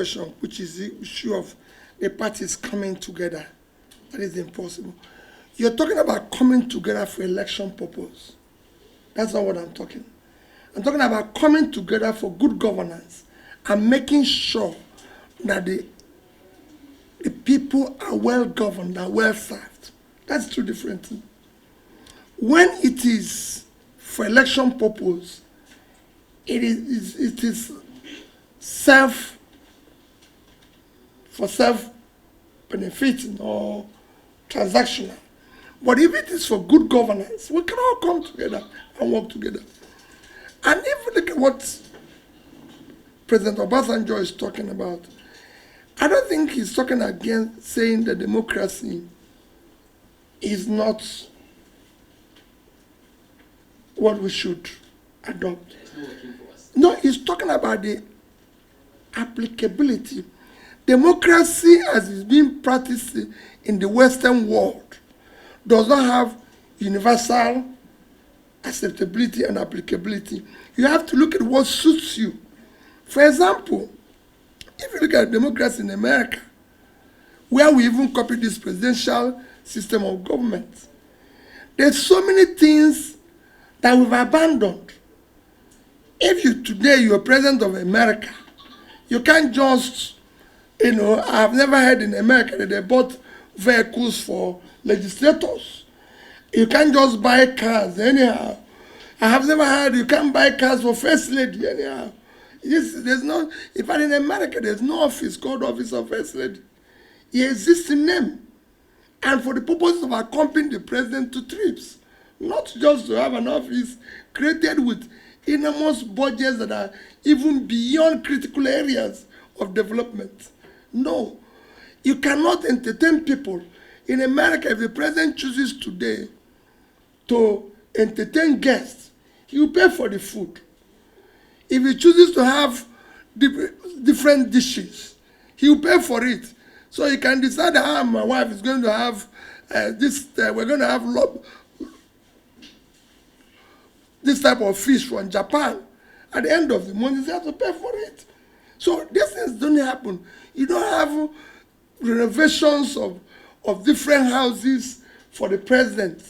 question, which is the issue of the parties coming together. That is impossible. You're talking about coming together for election purpose. That's not what I'm talking. I'm talking about coming together for good governance and making sure that the people are well governed and well served. That's two different things. When it is for election purpose, it is self-benefiting or transactional. But if it is for good governance, we can all come together and work together. And if we look at what President Obasanjo is talking about, I don't think he's talking against saying that democracy is not what we should adopt. No, he's talking about the applicability. Democracy, as is being practiced in the Western world, does not have universal acceptability and applicability. You have to look at what suits you. For example, if you look at democracy in America, where we even copy this presidential system of government, there's so many things that we've abandoned. If you're president of America, you can't just, I've never heard in America that they bought vehicles for legislators. You can't just buy cars anyhow. I have never heard you can't buy cars for first lady anyhow. There's no, in fact, in America, there's no office called Office of First Lady. It exists in name. And for the purpose of accompanying the president to trips, not just to have an office created with enormous budgets that are even beyond critical areas of development. No, you cannot entertain people. In America, if the president chooses today to entertain guests, he will pay for the food. If he chooses to have different dishes, he will pay for it. So he can decide how my wife is going to have we're going to have this type of fish from Japan. At the end of the month, he has to pay for it. So these things don't happen. You don't have renovations of different houses for the president.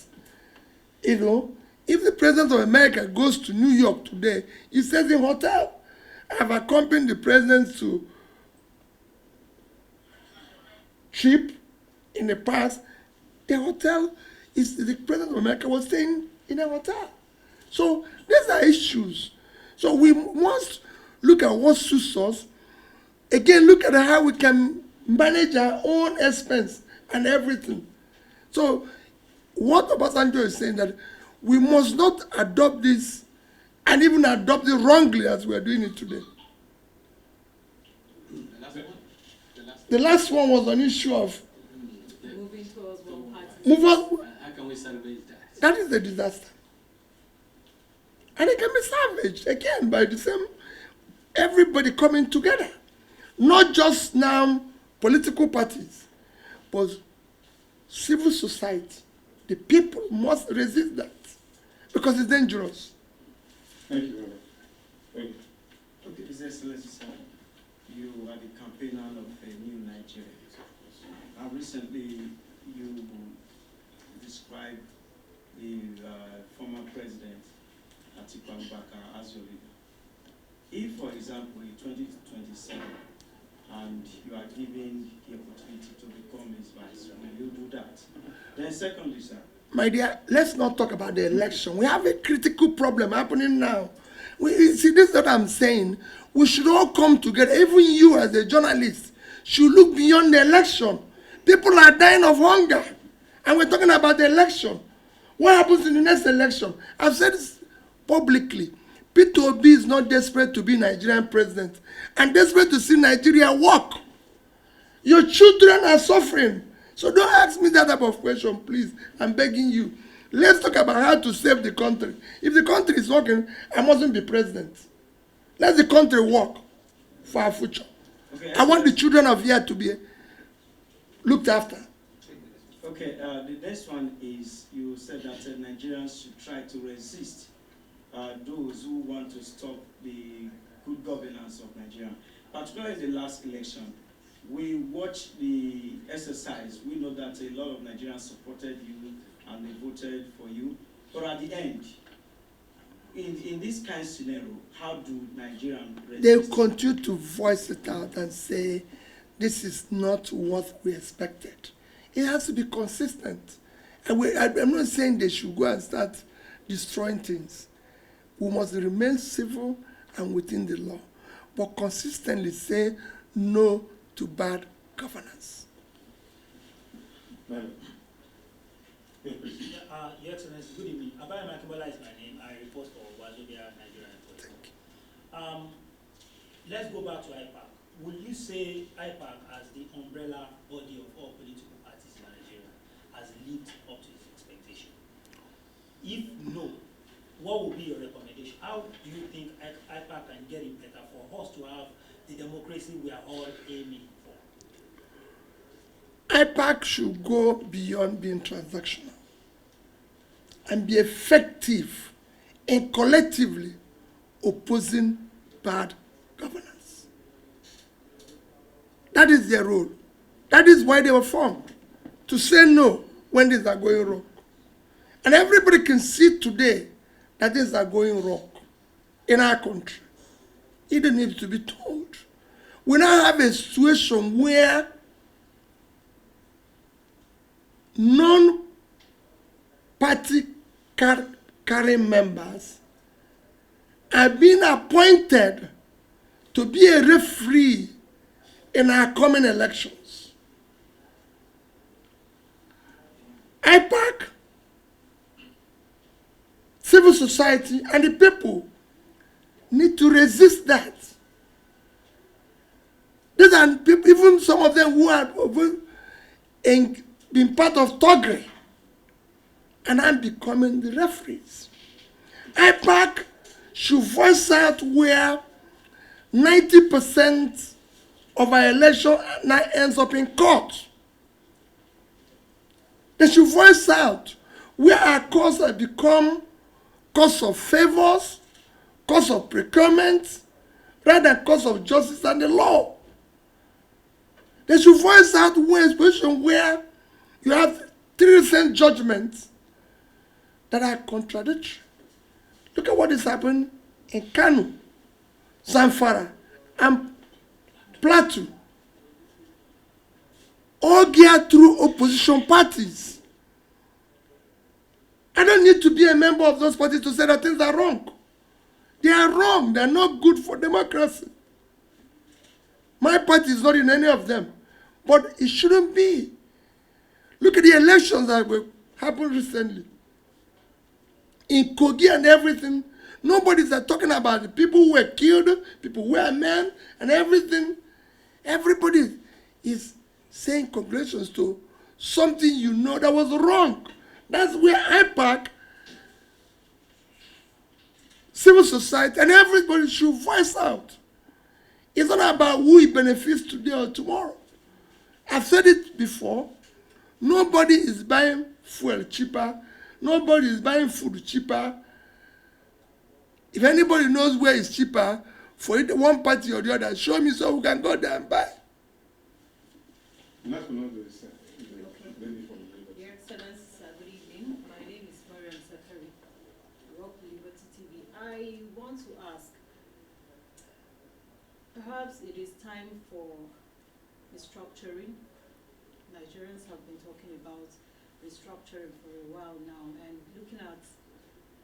If the president of America goes to New York today, he stays in a hotel. I've accompanied the president to trip in the past. The hotel the president of America was staying in a hotel. So these are issues. So we must look at what suits us. Again, look at how we can manage our own expense and everything. So what Obasanjo is saying that we must not adopt this and even adopt it wrongly as we are doing it today. The last one was an issue of moving towards one party. How can we salvage that? That is a disaster. And it can be salvaged again by the same everybody coming together. Not just now political parties, but civil society. The people must resist that because it's dangerous. Thank you very much. Thank you. Okay, His Excellency, sir, you are the campaigner of a new Nigeria. Recently, you described the former president, Atiku Abubakar, as your leader. If, for example, in 2027, and you are given the opportunity to become his vice, will you do that? Then secondly, sir. My dear, let's not talk about the election. We have a critical problem happening now. See, this is what I'm saying. We should all come together. Even you as a journalist should look beyond the election. People are dying of hunger. And we're talking about the election. What happens in the next election? I've said this publicly. Peter Obi is not desperate to be Nigerian president and desperate to see Nigeria work. Your children are suffering. So don't ask me that type of question, please. I'm begging you. Let's talk about how to save the country. If the country is working, I mustn't be president. Let the country work for our future. Okay, I want the children of here to be looked after. Okay, the next one is you said that Nigerians should try to resist those who want to stop the good governance of Nigeria. particularly the last election, we watched the exercise. We know that a lot of Nigerians supported you and they voted for you. But at the end, in this kind of scenario, how do Nigerians They resist? continue to voice it out and say, this is not what we expected. It has to be consistent. And I'm not saying they should go and start destroying things. We must remain civil and within the law, but consistently say no to bad governance. Madam. Yes, please. Your Excellency, good evening. Abaya Makibola is my name. I report for Wazobia, Nigeria. Thank you. Let's go back to IPAC. Will you say IPAC as the umbrella body of all political parties in Nigeria has lived up to its expectation? If no, what would be your recommendation? How do you think IPAC can get it better for us to have the democracy we are all aiming for? IPAC should go beyond being transactional and be effective in collectively opposing bad governance. That is their role. That is why they were formed, to say no when things are going wrong. And everybody can see today that things are going wrong in our country. It don't need to be told. We now have a situation where non-party carrying members are being appointed to be a referee in our coming elections. IPAC, civil society, and the people need to resist that. These are people, even some of them who have been part of Togri and I'm becoming the referees. IPAC should voice out where 90% of our election now ends up in court. They should voice out where our courts have become courts of favors, courts of procurement, rather than courts of justice and the law. They should voice out where a position where you have 3 recent judgments that are contradictory. Look at what is happening in Kano, Zamfara, and Plateau. All geared through opposition parties. I don't need to be a member of those parties to say that things are wrong. They are wrong. They are not good for democracy. My party is not in any of them. But it shouldn't be. Look at the elections that happened recently. In Kogi and everything, nobody's talking about the people who were killed, people who were men, and everything. Everybody is saying congratulations to something you know that was wrong. That's where IPAC, civil society, and everybody should voice out. It's not about who it benefits today or tomorrow. I've said it before. Nobody is buying fuel cheaper. Nobody is buying food cheaper. If anybody knows where it's cheaper, for it, one party or the other, show me so we can go there and buy. Not to know this, lady from Your Excellency, sir, good evening. My name is Mariam Zakari, Rock Liberty TV. I want to ask, perhaps it is time for restructuring. Nigerians have been talking about restructuring for a while now, and looking at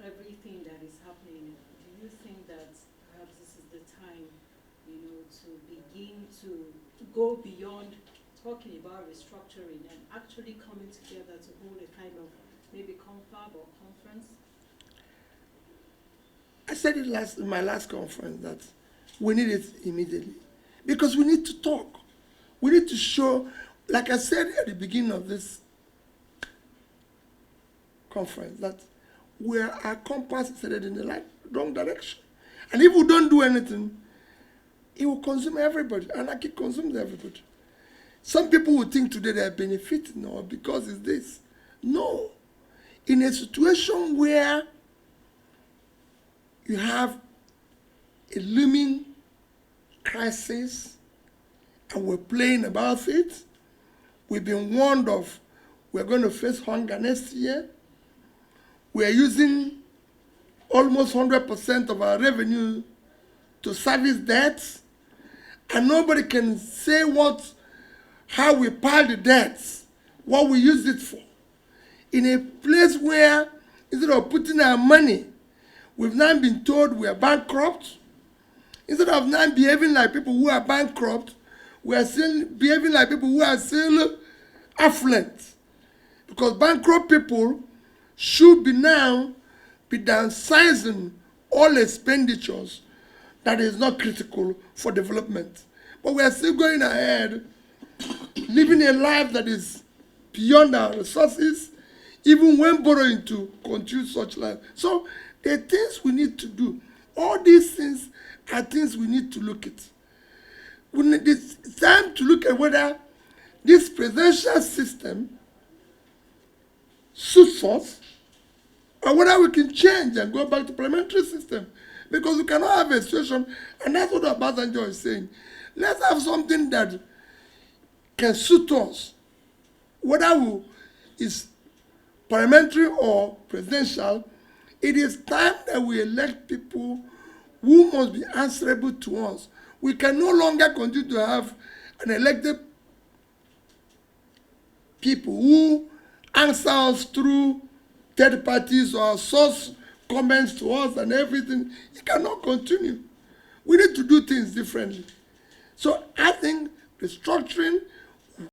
everything that is happening, do you think that perhaps this is the time, to begin to go beyond talking about restructuring and actually coming together to hold a kind of maybe confab or conference? I said it in my last conference that we need it immediately because we need to talk. We need to show, like I said at the beginning of this conference, that our compass is headed in the wrong direction. And if we don't do anything, it will consume everybody. Anarchy consumes everybody. Some people will think today they are benefiting or because it's this. No. In a situation where you have a looming crisis and we're playing about it. We've been warned of we're going to face hunger next year. We're using almost 100% of our revenue to service debts, and nobody can say how we pile the debts, what we use it for. In a place where, instead of putting our money, we've now been told we are bankrupt. Instead of now behaving like people who are bankrupt, we are still behaving like people who are still affluent. Because bankrupt people should be now be downsizing all expenditures that is not critical for development. But we are still going ahead, living a life that is beyond our resources, even when borrowing to continue such life. So there are things we need to do. All these things are things we need to look at. It's time to look at whether this presidential system suits us, or whether we can change and go back to parliamentary system. Because we cannot have a situation, and that's what Obasanjo is saying. Let's have something that can suit us, whether it's parliamentary or presidential. It is time that we elect people who must be answerable to us. We can no longer continue to have an elected people who answer us through third parties or source comments to us and everything. It cannot continue. We need to do things differently. So I think restructuring